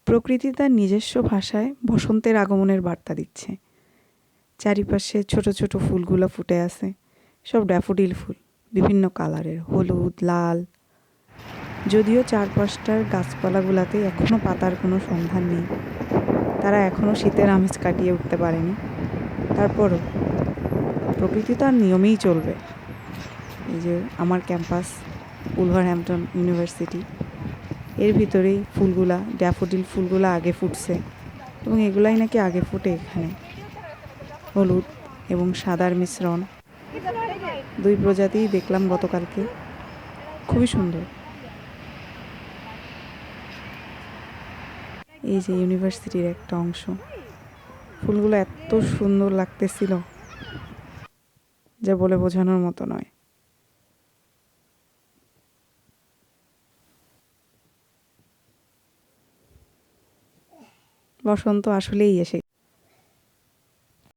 প্রকৃতি তার নিজস্ব ভাষায় বসন্তের আগমনের বার্তা দিচ্ছে। চারিপাশে ছোট ছোট ফুলগুলো ফুটে আছে, সব ড্যাফোডিল ফুল, বিভিন্ন কালারের, হলুদ, লাল। যদিও চারপাশটার গাছপালাগুলাতে এখনও পাতার কোনো সন্ধান নেই, তারা এখনও শীতের আমেজ কাটিয়ে উঠতে পারেনি। তারপরও প্রকৃতি তো আর নিয়মেই চলবে। এই যে আমার ক্যাম্পাস, উলভারহ্যাম্পটন ইউনিভার্সিটি, এর ভিতরেই ফুলগুলা, ড্যাফোডিল ফুলগুলা আগে ফুটছে এবং এগুলাই নাকি আগে ফুটে এখানে। হলুদ এবং সাদার মিশ্রণ, দুই প্রজাতিই দেখলাম গতকালকে, খুবই সুন্দর। এই যে ইউনিভার্সিটির একটা অংশ, ফুলগুলো এত সুন্দর লাগতেছিল যা বলে বোঝানোর মতো নয়। বসন্ত আসলেই এসে